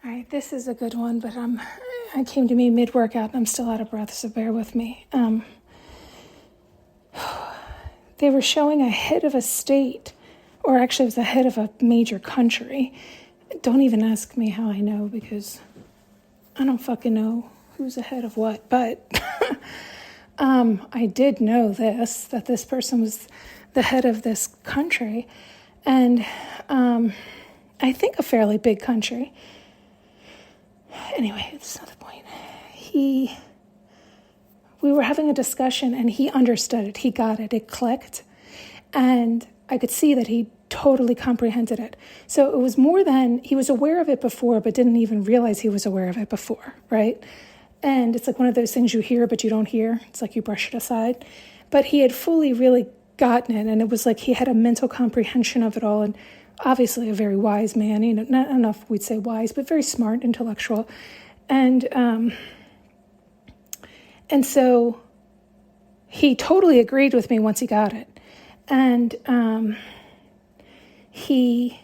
All right, this is a good one, but it came to me mid-workout and I'm still out of breath, so bear with me. They were showing a head of a state, or actually it was a head of a major country. Don't even ask me how I know, because I don't fucking know who's ahead of what, but I did know that this person was the head of this country, and I think a fairly big country. Anyway, it's not the point. We were having a discussion and he understood it. He got it. It clicked. And I could see that he totally comprehended it. So it was more than, he was aware of it before, but didn't even realize he was aware of it before, right? And it's like one of those things you hear, but you don't hear. It's like you brush it aside. But he had fully really gotten it. And it was like he had a mental comprehension of it all. And obviously a very wise man, not enough we'd say wise, but very smart, intellectual. And so he totally agreed with me once he got it. And he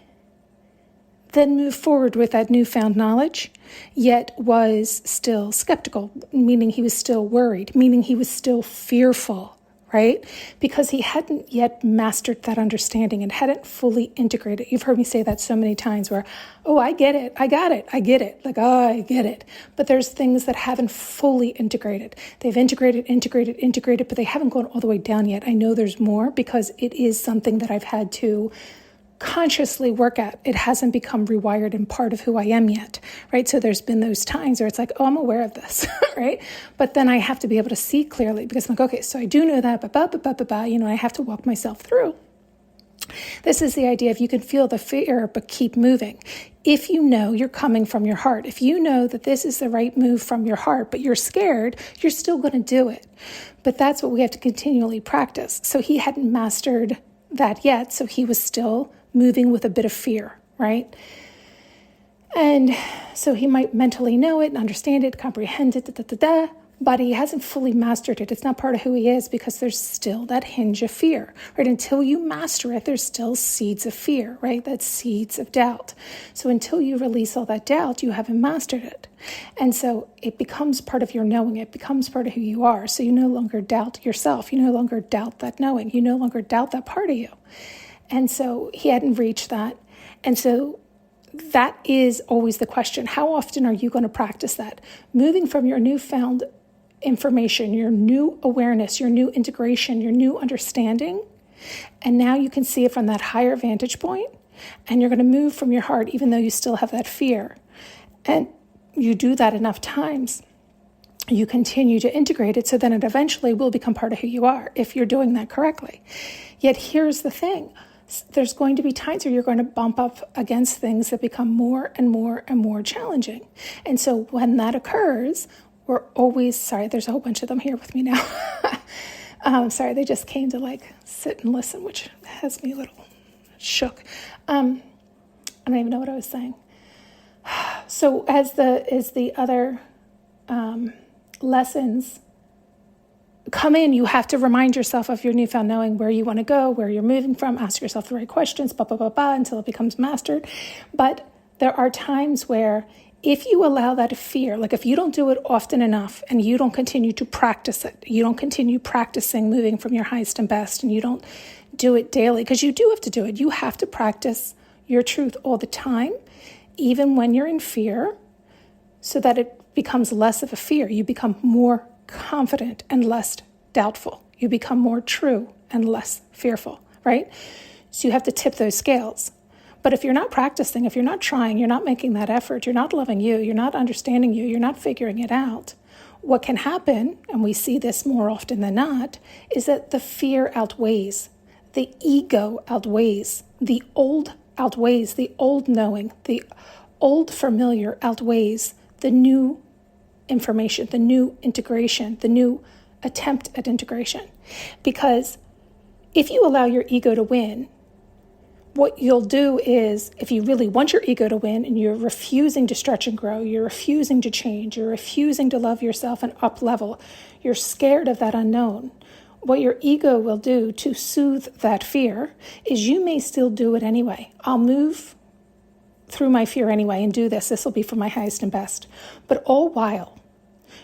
then moved forward with that newfound knowledge, yet was still skeptical, meaning he was still worried, meaning he was still fearful, right? Because he hadn't yet mastered that understanding and hadn't fully integrated. You've heard me say that so many times where, oh, I get it, I got it, I get it. Like, oh, I get it. But there's things that haven't fully integrated. They've integrated, but they haven't gone all the way down yet. I know there's more because it is something that I've had to consciously work at. It hasn't become rewired and part of who I am yet, right? So there's been those times where it's like, oh, I'm aware of this, right? But then I have to be able to see clearly because I'm like, okay, so I do know that, but I have to walk myself through. This is the idea of you can feel the fear, but keep moving. If you know you're coming from your heart, if you know that this is the right move from your heart, but you're scared, you're still going to do it. But that's what we have to continually practice. So he hadn't mastered that yet, so he was still moving with a bit of fear, right? And so he might mentally know it and understand it, comprehend it, but he hasn't fully mastered it. It's not part of who he is because there's still that hinge of fear, right? Until you master it, there's still seeds of fear, right? That's seeds of doubt. So until you release all that doubt, you haven't mastered it. And so it becomes part of your knowing. It becomes part of who you are. So you no longer doubt yourself. You no longer doubt that knowing. You no longer doubt that part of you. And so he hadn't reached that. And so that is always the question. How often are you going to practice that? Moving from your newfound information, your new awareness, your new integration, your new understanding. And now you can see it from that higher vantage point. And you're going to move from your heart, even though you still have that fear. And you do that enough times. You continue to integrate it so then it eventually will become part of who you are if you're doing that correctly. Yet here's the thing. There's going to be times where you're going to bump up against things that become more and more and more challenging. And so when that occurs, we're always, sorry, there's a whole bunch of them here with me now. Sorry, they just came to sit and listen, which has me a little shook. I don't even know what I was saying. So as the other lessons come in, you have to remind yourself of your newfound knowing, where you want to go, where you're moving from, ask yourself the right questions, until it becomes mastered. But there are times where if you allow that fear, like if you don't do it often enough and you don't continue to practice it, you don't continue practicing moving from your highest and best, and you don't do it daily, because you do have to do it. You have to practice your truth all the time, even when you're in fear, so that it becomes less of a fear. You become more confident and less doubtful. You become more true and less fearful, right? So you have to tip those scales. But if you're not practicing, if you're not trying, you're not making that effort, you're not loving you, you're not understanding you, you're not figuring it out, what can happen, and we see this more often than not, is that the fear outweighs, the ego outweighs, the old knowing, the old familiar outweighs the new information, the new integration, the new attempt at integration. Because if you allow your ego to win, what you'll do is, if you really want your ego to win and you're refusing to stretch and grow, you're refusing to change, you're refusing to love yourself and up level, you're scared of that unknown, what your ego will do to soothe that fear is you may still do it anyway. I'll move through my fear anyway and do this. This will be for my highest and best. But all while,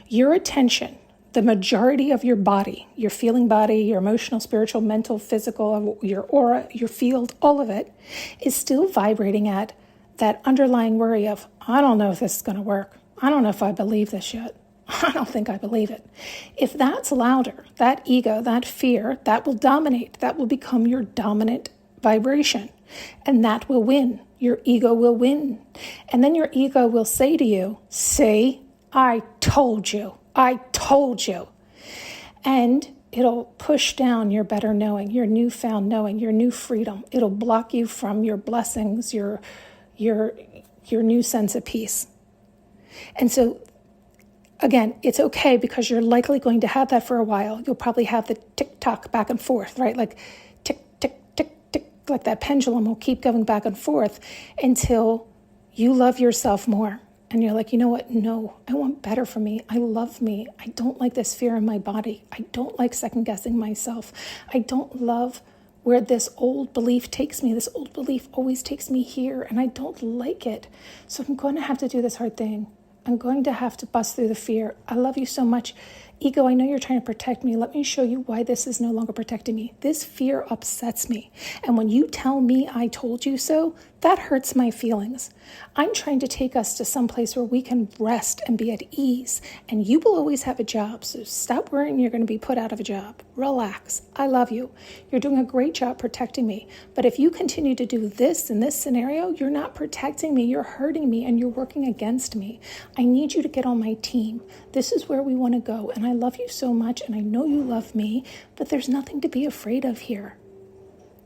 your attention, the majority of your body, your feeling body, your emotional, spiritual, mental, physical, your aura, your field, all of it is still vibrating at that underlying worry of, I don't know if this is going to work. I don't know if I believe this yet. I don't think I believe it. If that's louder, that ego, that fear, that will dominate. That will become your dominant vibration. And that will win. Your ego will win. And then your ego will say to you, see, I told you. I told you. And it'll push down your better knowing, your newfound knowing, your new freedom. It'll block you from your blessings, your new sense of peace. And so, again, it's okay because you're likely going to have that for a while. You'll probably have the tick-tock back and forth, right? Like tick, tick, tick, tick, like that pendulum will keep going back and forth until you love yourself more. And you're like, you know what? No, I want better for me. I love me. I don't like this fear in my body. I don't like second guessing myself. I don't love where this old belief takes me. This old belief always takes me here, and I don't like it. So I'm going to have to do this hard thing. I'm going to have to bust through the fear. I love you so much. Ego, I know you're trying to protect me. Let me show you why this is no longer protecting me. This fear upsets me. And when you tell me I told you so, that hurts my feelings. I'm trying to take us to some place where we can rest and be at ease. And you will always have a job. So stop worrying you're going to be put out of a job. Relax. I love you. You're doing a great job protecting me. But if you continue to do this in this scenario, you're not protecting me. You're hurting me and you're working against me. I need you to get on my team. This is where we want to go. And I love you so much. And I know you love me. But there's nothing to be afraid of here.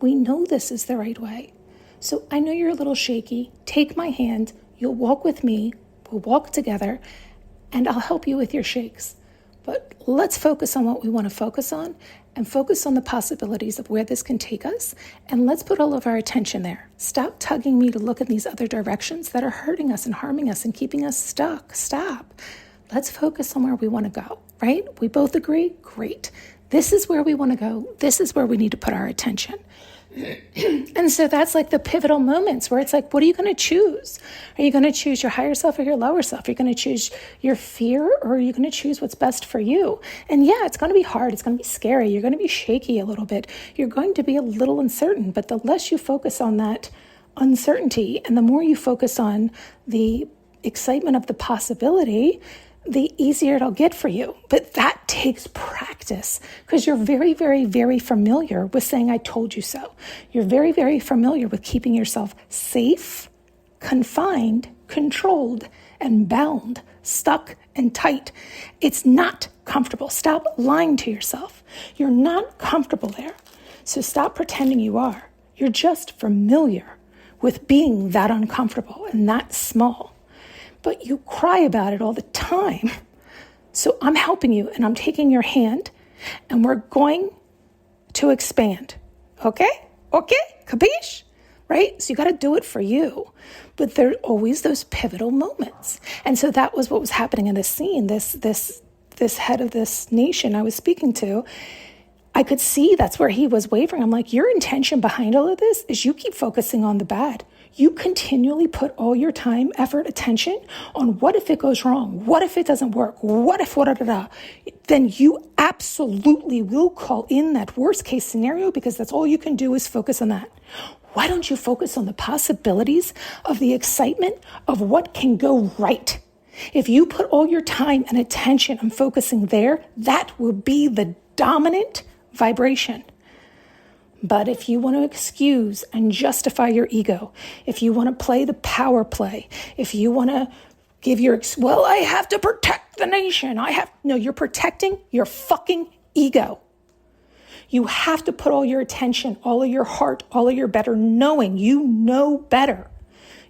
We know this is the right way. So I know you're a little shaky. Take my hand. You'll walk with me. We'll walk together. And I'll help you with your shakes. But let's focus on what we want to focus on and focus on the possibilities of where this can take us. And let's put all of our attention there. Stop tugging me to look in these other directions that are hurting us and harming us and keeping us stuck. Stop. Let's focus on where we want to go, right? We both agree? Great. This is where we want to go. This is where we need to put our attention. And so that's like the pivotal moments where it's like, what are you going to choose? Are you going to choose your higher self or your lower self? Are you going to choose your fear or are you going to choose what's best for you? And yeah, it's going to be hard. It's going to be scary. You're going to be shaky a little bit. You're going to be a little uncertain, but the less you focus on that uncertainty and the more you focus on the excitement of the possibility, the easier it'll get for you. But that takes practice because you're very, very, very familiar with saying, I told you so. You're very, very familiar with keeping yourself safe, confined, controlled, and bound, stuck and tight. It's not comfortable. Stop lying to yourself. You're not comfortable there. So stop pretending you are. You're just familiar with being that uncomfortable and that small. But you cry about it all the time. So I'm helping you and I'm taking your hand and we're going to expand. Okay? Okay? Capiche? Right? So you got to do it for you. But there are always those pivotal moments. And so that was what was happening in this scene. This head of this nation I was speaking to, I could see that's where he was wavering. I'm like, your intention behind all of this is you keep focusing on the bad. You continually put all your time, effort, attention on what if it goes wrong? What if it doesn't work? What if, then you absolutely will call in that worst case scenario because that's all you can do is focus on that. Why don't you focus on the possibilities of the excitement of what can go right? If you put all your time and attention on focusing there, that will be the dominant vibration. But if you want to excuse and justify your ego, if you want to play the power play, if you want to give well, I have to protect the nation. No, you're protecting your fucking ego. You have to put all your attention, all of your heart, all of your better knowing. You know better.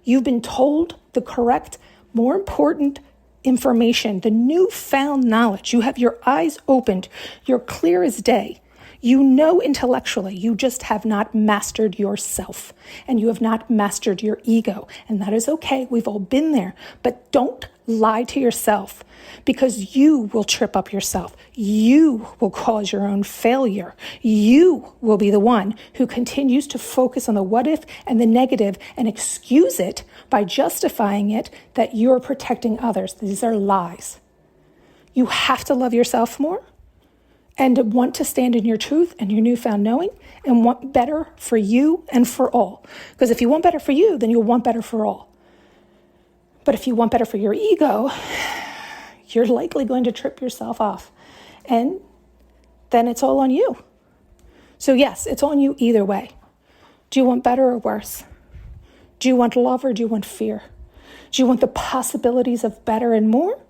You've been told the correct, more important information, the newfound knowledge. You have your eyes opened. You're clear as day. You know intellectually, you just have not mastered yourself, and you have not mastered your ego. And that is okay. We've all been there. But don't lie to yourself, because you will trip up yourself. You will cause your own failure. You will be the one who continues to focus on the what if and the negative and excuse it by justifying it that you're protecting others. These are lies. You have to love yourself more and want to stand in your truth and your newfound knowing and want better for you and for all. Because if you want better for you, then you'll want better for all. But if you want better for your ego, you're likely going to trip yourself off. And then it's all on you. So yes, it's on you either way. Do you want better or worse? Do you want love or do you want fear? Do you want the possibilities of better and more?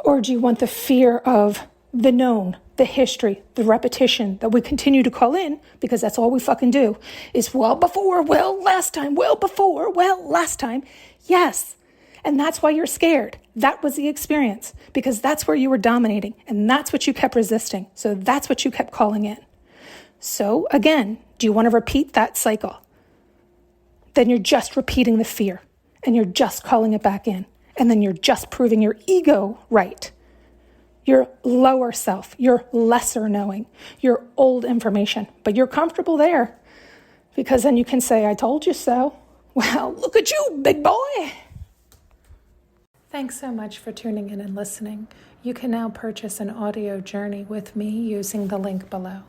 Or do you want the fear of the known, the history, the repetition that we continue to call in, because that's all we fucking do, is well before, well last time, well before, well last time. Yes. And that's why you're scared. That was the experience, because that's where you were dominating and that's what you kept resisting. So that's what you kept calling in. So again, do you want to repeat that cycle? Then you're just repeating the fear and you're just calling it back in. And then you're just proving your ego right. Your lower self, your lesser knowing, your old information. But you're comfortable there because then you can say, I told you so. Well, look at you, big boy. Thanks so much for tuning in and listening. You can now purchase an audio journey with me using the link below.